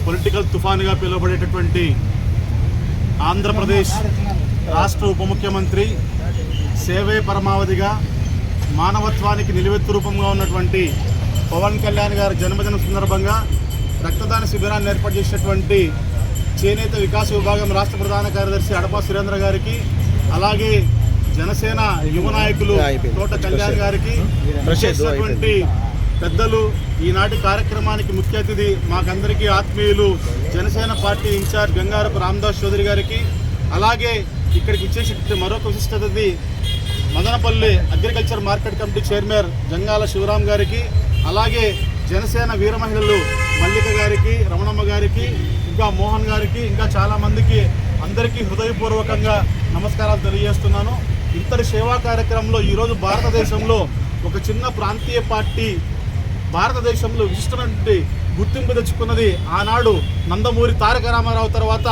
Political తుఫానుగా పిలువబడేటటువంటి ఆంధ్రప్రదేశ్ రాష్ట్ర ఉప ముఖ్యమంత్రి సేవే పరమావధిగా మానవత్వానికి నిలువెత్తు రూపంగా ఉన్నటువంటి పవన్ కళ్యాణ్ గారి జన్మదిన సందర్భంగా రక్తదాన శిబిరాన్ని ఏర్పాటు చేసినటువంటి చేనేత వికాస విభాగం రాష్ట్ర ప్రధాన కార్యదర్శి అడపా సురేంద్ర గారికి, అలాగే జనసేన యువ నాయకులు తోట కళ్యాణ్ గారికి, చేసినటువంటి పెద్దలు, ఈనాటి కార్యక్రమానికి ముఖ్య అతిథి మాకందరికీ ఆత్మీయులు జనసేన పార్టీ ఇన్ఛార్జ్ గంగారపు రామదాస్ చౌదరి గారికి, అలాగే ఇక్కడికి ఇచ్చేసి మరొక విశిష్ట అతిథి Madanapalle agriculture market committee chairman Jangala Sivaram గారికి, అలాగే జనసేన వీర మహిళలు మల్లిక గారికి, రమణమ్మ గారికి, ఇంకా మోహన్ గారికి, ఇంకా చాలామందికి అందరికీ హృదయపూర్వకంగా నమస్కారాలు తెలియజేస్తున్నాను. ఇంతటి సేవా కార్యక్రమంలో ఈరోజు భారతదేశంలో ఒక చిన్న ప్రాంతీయ పార్టీ భారతదేశంలో విశిష్టమైనటువంటి గుర్తింపు తెచ్చుకున్నది. ఆనాడు నందమూరి తారక రామారావు తర్వాత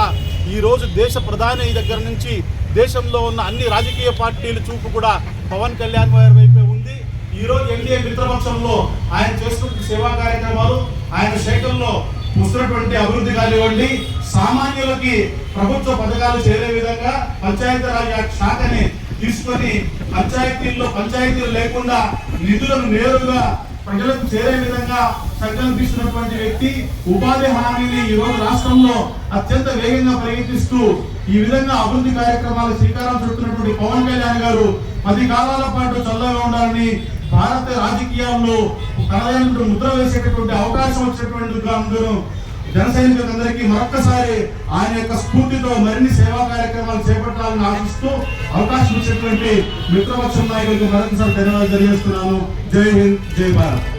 ఈరోజు దేశ ప్రధాని దగ్గర నుంచి దేశంలో ఉన్న అన్ని రాజకీయ పార్టీల చూపు కూడా పవన్ కళ్యాణ్ గారి వైపే ఉంది. ఈరోజు ఎన్డీఏ మిత్రపక్షంలో ఆయన చేస్తున్న సేవా కార్యక్రమాలు, ఆయన శాఖల్లో వస్తున్నటువంటి అభివృద్ధి కానివ్వండి, సామాన్యులకి ప్రభుత్వ పథకాలు చేరే విధంగా పంచాయతీరాజ్ శాఖని తీసుకొని పంచాయతీలు లేకుండా నిధులను నేరుగా ప్రజలకు చేరే విధంగా చర్యలు తీసుకున్నటువంటి వ్యక్తి, ఉపాధి హామీని ఈ రోజు రాష్ట్రంలో అత్యంత వేగంగా ప్రయత్నిస్తూ ఈ విధంగా అభివృద్ధి కార్యక్రమాలు శ్రీకారం చుడుతున్నటువంటి పవన్ కళ్యాణ్ గారు 10 కాలాల పాటు చల్లగా ఉండాలని, భారత రాజకీయాల్లో తనదైన ముద్ర వేసేటటువంటి అవకాశం వచ్చినటువంటి అందరూ జన సైనికులందరికీ మరొక్కసారి ఆయన యొక్క స్ఫూర్తితో మరిన్ని సేవా కార్యక్రమాలు చేపట్టాలని ఆశిస్తూ అవకాశం ఇచ్చినటువంటి మిత్రపక్షం నాయకులకు మరొకసారి ధన్యవాదాలు తెలియజేస్తున్నాను. జై హింద్, జై భారత్.